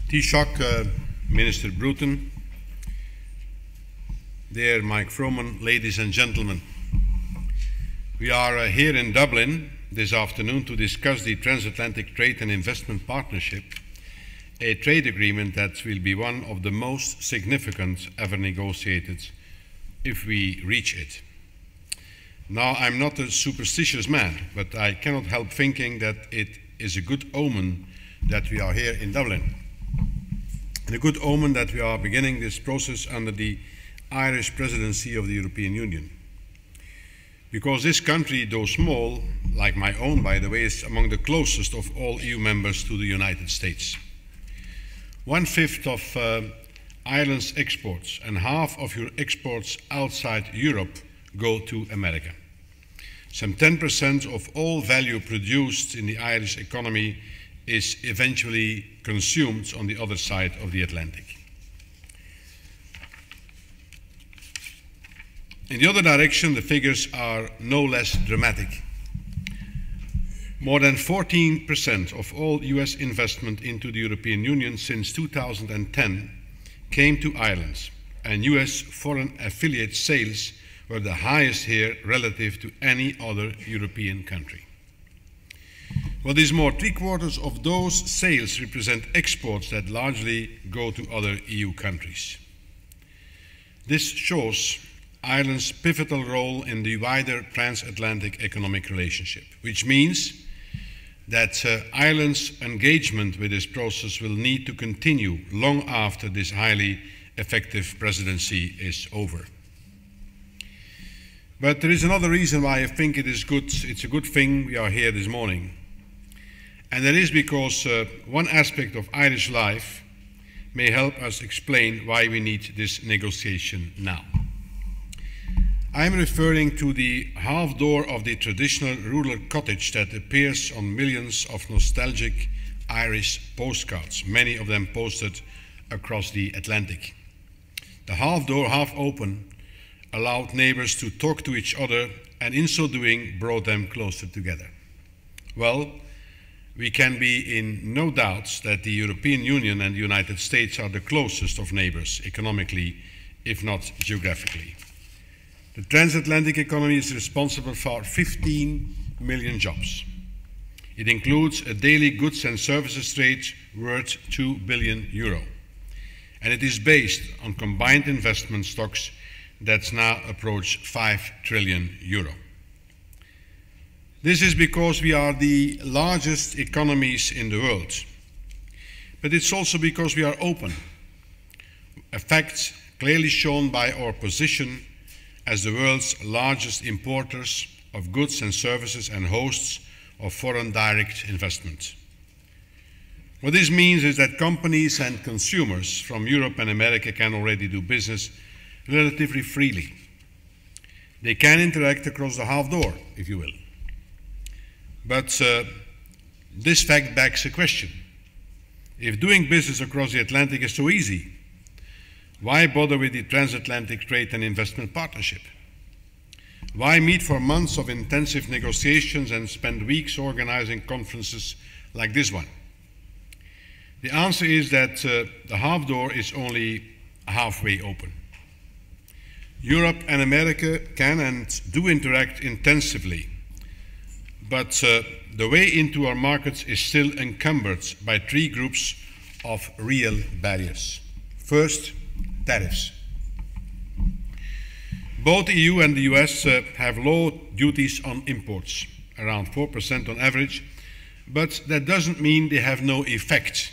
Taoiseach, Minister Bruton, dear Mike Froman, ladies and gentlemen. We are here in Dublin this afternoon to discuss the Transatlantic Trade and Investment Partnership, a trade agreement that will be one of the most significant ever negotiated if we reach it. Now, I'm not a superstitious man, but I cannot help thinking that it is a good omen that we are here in Dublin. And a good omen that we are beginning this process under the Irish presidency of the European Union. Because this country, though small, like my own by the way, is among the closest of all EU members to the United States. 1/5 of Ireland's exports and half of your exports outside Europe go to America. Some 10% of all value produced in the Irish economy is eventually consumed on the other side of the Atlantic. In the other direction, the figures are no less dramatic. More than 14% of all US investment into the European Union since 2010 came to Ireland, and US foreign affiliate sales were the highest here relative to any other European country. What is more, 3/4 of those sales represent exports that largely go to other EU countries. This shows Ireland's pivotal role in the wider transatlantic economic relationship, which means that Ireland's engagement with this process will need to continue long after this highly effective presidency is over. But there is another reason why I think it's a good thing we are here this morning. And that is because one aspect of Irish life may help us explain why we need this negotiation now. I am referring to the half door of the traditional rural cottage that appears on millions of nostalgic Irish postcards, many of them posted across the Atlantic. The half door, half open, allowed neighbors to talk to each other and in so doing brought them closer together. Well, we can be in no doubt that the European Union and the United States are the closest of neighbors economically, if not geographically. The transatlantic economy is responsible for 15 million jobs. It includes a daily goods and services trade worth €2 billion. And it is based on combined investment stocks that now approach €5 trillion. This is because we are the largest economies in the world. But it's also because we are open, a fact clearly shown by our position as the world's largest importers of goods and services and hosts of foreign direct investment. What this means is that companies and consumers from Europe and America can already do business relatively freely. They can interact across the half door, if you will. But this fact begs a question. If doing business across the Atlantic is so easy, why bother with the Transatlantic Trade and Investment Partnership? Why meet for months of intensive negotiations and spend weeks organizing conferences like this one? The answer is that the half door is only halfway open. Europe and America can and do interact intensively, but the way into our markets is still encumbered by 3 groups of real barriers. First, tariffs. Both the EU and the US have low duties on imports, around 4% on average, but that doesn't mean they have no effect.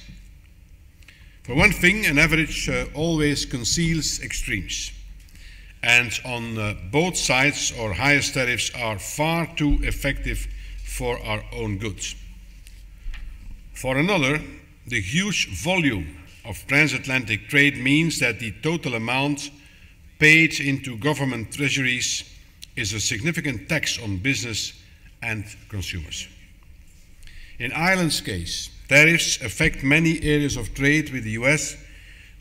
For one thing, an average always conceals extremes. And on both sides, our highest tariffs are far too effective for our own goods. For another, the huge volume of transatlantic trade means that the total amount paid into government treasuries is a significant tax on business and consumers. In Ireland's case, tariffs affect many areas of trade with the US,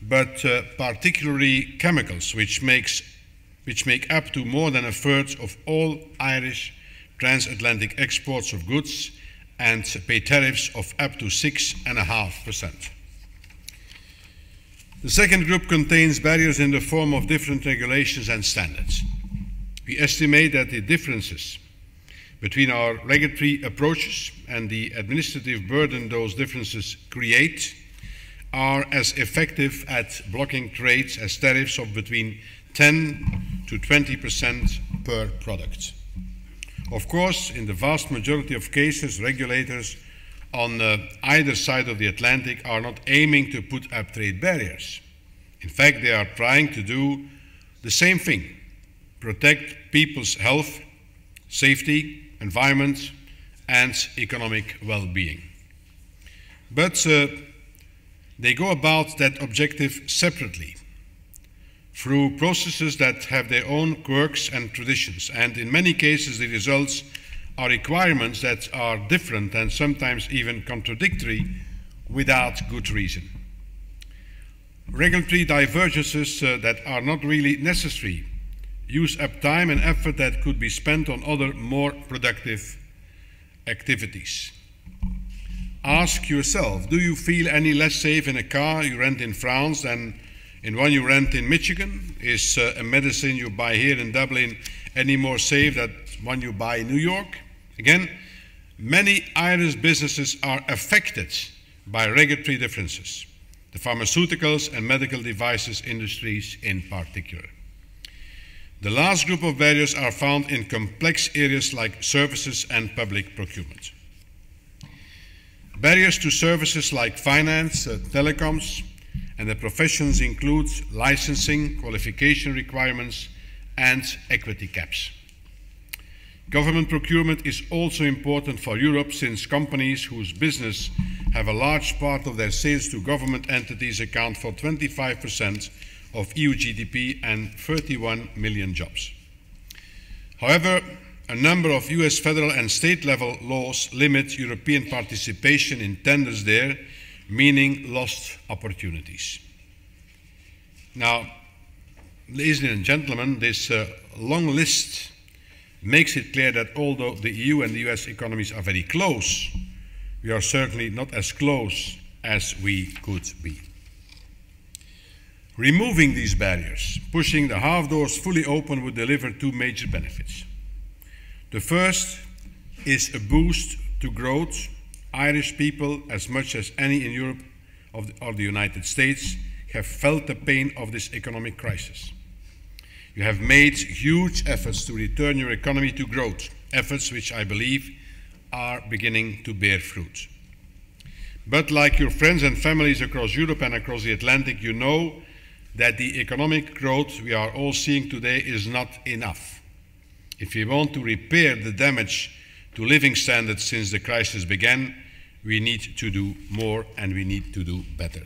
but particularly chemicals, which make up to more than 1/3 of all Irish transatlantic exports of goods and pay tariffs of up to 6.5%. The second group contains barriers in the form of different regulations and standards. We estimate that the differences between our regulatory approaches and the administrative burden those differences create are as effective at blocking trades as tariffs of between 10 to 20% per product. Of course, in the vast majority of cases, regulators on either side of the Atlantic are not aiming to put up trade barriers. In fact, they are trying to do the same thing: protect people's health, safety, environment, and economic well-being. But they go about that objective separately, through processes that have their own quirks and traditions, and in many cases the results are requirements that are different and sometimes even contradictory without good reason. Regulatory divergences that are not really necessary use up time and effort that could be spent on other more productive activities. Ask yourself, do you feel any less safe in a car you rent in France than in one you rent in Michigan? Is a medicine you buy here in Dublin any more safe than one you buy in New York? Again, many Irish businesses are affected by regulatory differences, the pharmaceuticals and medical devices industries in particular. The last group of barriers are found in complex areas like services and public procurement. Barriers to services like finance, telecoms, and the professions include licensing, qualification requirements, and equity caps. Government procurement is also important for Europe, since companies whose business have a large part of their sales to government entities account for 25% of EU GDP and 31 million jobs. However, a number of US federal and state level laws limit European participation in tenders there, meaning lost opportunities. Now, ladies and gentlemen, this long list makes it clear that although the EU and the US economies are very close, we are certainly not as close as we could be. Removing these barriers, pushing the half doors fully open, would deliver two major benefits. The first is a boost to growth. Irish people, as much as any in Europe or the United States, have felt the pain of this economic crisis. You have made huge efforts to return your economy to growth, efforts which I believe are beginning to bear fruit. But like your friends and families across Europe and across the Atlantic, you know that the economic growth we are all seeing today is not enough. If we want to repair the damage to living standards since the crisis began, we need to do more and we need to do better.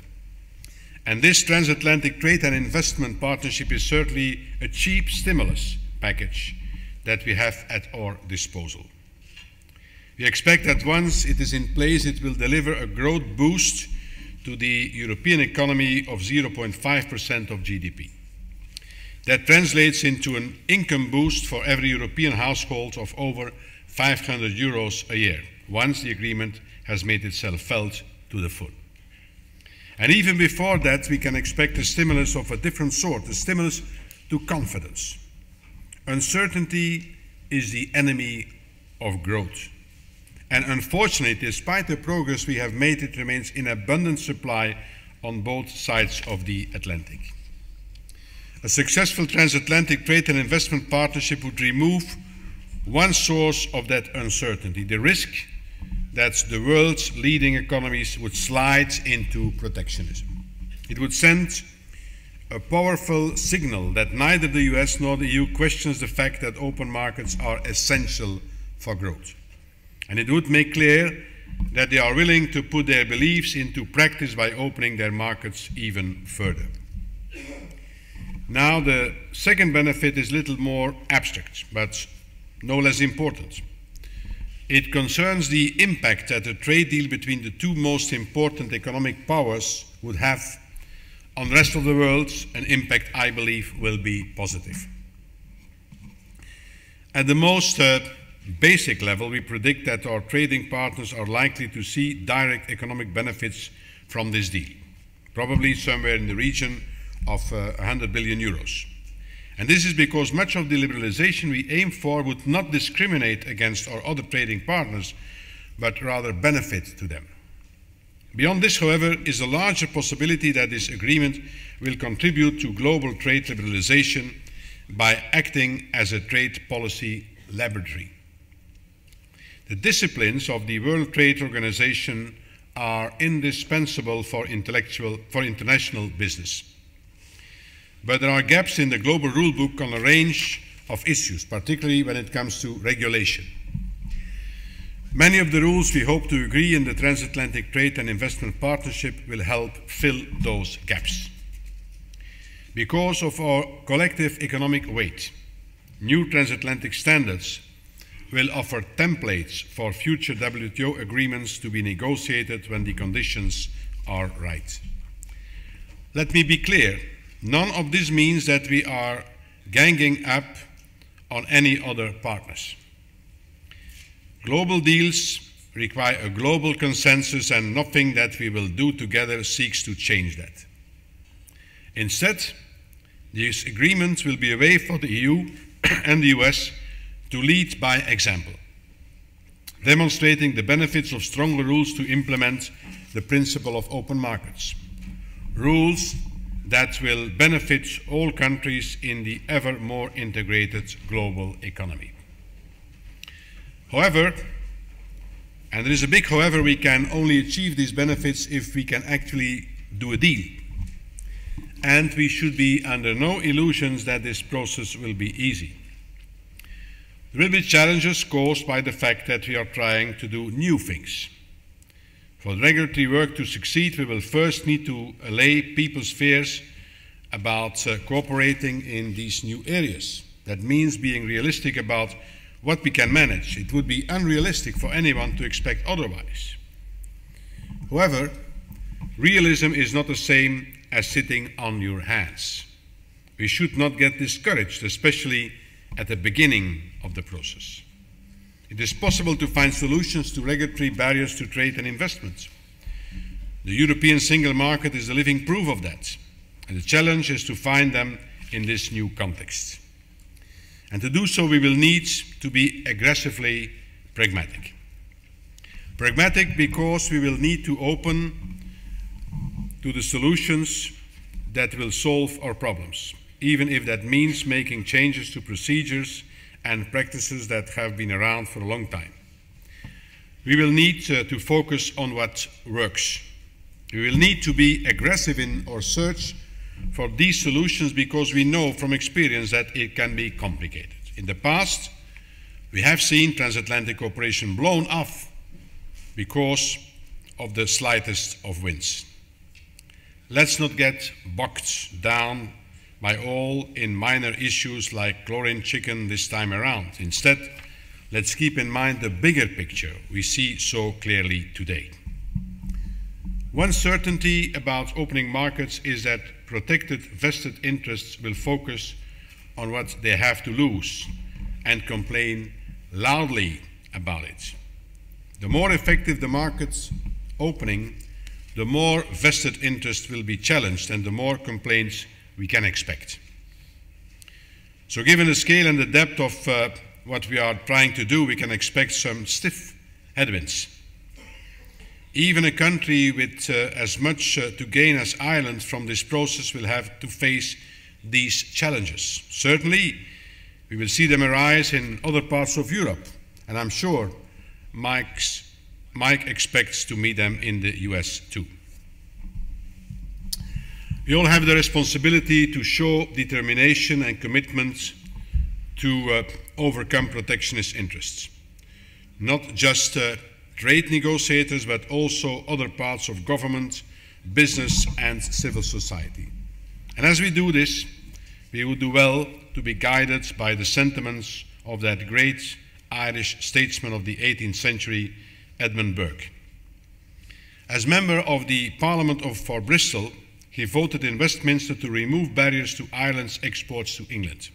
And this transatlantic trade and investment partnership is certainly a cheap stimulus package that we have at our disposal. We expect that once it is in place, it will deliver a growth boost to the European economy of 0.5% of GDP. That translates into an income boost for every European household of over 500 euros a year, once the agreement has made itself felt to the full. And even before that, we can expect a stimulus of a different sort, a stimulus to confidence. Uncertainty is the enemy of growth. And unfortunately, despite the progress we have made, it remains in abundant supply on both sides of the Atlantic. A successful transatlantic trade and investment partnership would remove one source of that uncertainty, the risk that the world's leading economies would slide into protectionism. It would send a powerful signal that neither the US nor the EU questions the fact that open markets are essential for growth. And it would make clear that they are willing to put their beliefs into practice by opening their markets even further. Now, the second benefit is a little more abstract, but no less important. It concerns the impact that a trade deal between the two most important economic powers would have on the rest of the world, an impact I believe will be positive. At the most basic level, we predict that our trading partners are likely to see direct economic benefits from this deal. probably somewhere in the region of 100 billion euros. And this is because much of the liberalization we aim for would not discriminate against our other trading partners, but rather benefit to them. Beyond this, however, is a larger possibility that this agreement will contribute to global trade liberalization by acting as a trade policy laboratory. The disciplines of the World Trade Organization are indispensable for international business. But there are gaps in the global rulebook on a range of issues, particularly when it comes to regulation. Many of the rules we hope to agree in the Transatlantic Trade and Investment Partnership will help fill those gaps. Because of our collective economic weight, new transatlantic standards will offer templates for future WTO agreements to be negotiated when the conditions are right. Let me be clear, none of this means that we are ganging up on any other partners. Global deals require a global consensus, and nothing that we will do together seeks to change that. Instead, these agreements will be a way for the EU and the US to lead by example, demonstrating the benefits of stronger rules to implement the principle of open markets. Rules that will benefit all countries in the ever more integrated global economy. However, and there is a big however, we can only achieve these benefits if we can actually do a deal. And we should be under no illusions that this process will be easy. There will be challenges caused by the fact that we are trying to do new things. For the regulatory work to succeed, we will first need to allay people's fears about cooperating in these new areas. That means being realistic about what we can manage. It would be unrealistic for anyone to expect otherwise. However, realism is not the same as sitting on your hands. We should not get discouraged, especially at the beginning of the process. It is possible to find solutions to regulatory barriers to trade and investment. The European single market is a living proof of that, and the challenge is to find them in this new context. And to do so, we will need to be aggressively pragmatic. Pragmatic because we will need to open to the solutions that will solve our problems, even if that means making changes to procedures and practices that have been around for a long time. We will need to focus on what works. We will need to be aggressive in our search for these solutions because we know from experience that it can be complicated. In the past, we have seen transatlantic cooperation blown off because of the slightest of winds. Let's not get bogged down by all in minor issues like chlorine chicken this time around. Instead, let's keep in mind the bigger picture we see so clearly today. One certainty about opening markets is that protected vested interests will focus on what they have to lose and complain loudly about it. The more effective the market's opening, the more vested interest will be challenged and the more complaints we can expect. So given the scale and the depth of what we are trying to do, we can expect some stiff headwinds. Even a country with as much to gain as Ireland from this process will have to face these challenges. Certainly, we will see them arise in other parts of Europe, and I'm sure Mike expects to meet them in the US too. We all have the responsibility to show determination and commitment to overcome protectionist interests. Not just trade negotiators, but also other parts of government, business, and civil society. And as we do this, we would do well to be guided by the sentiments of that great Irish statesman of the 18th century, Edmund Burke. As member of the Parliament for Bristol, he voted in Westminster to remove barriers to Ireland's exports to England.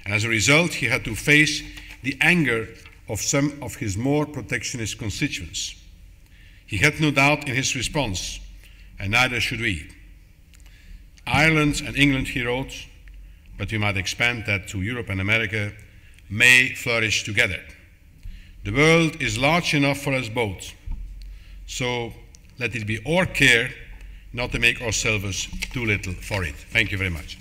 And as a result, he had to face the anger of some of his more protectionist constituents. He had no doubt in his response, and neither should we. Ireland and England, he wrote, but we might expand that to Europe and America, may flourish together. The world is large enough for us both, so let it be our care not to make ourselves too little for it. Thank you very much.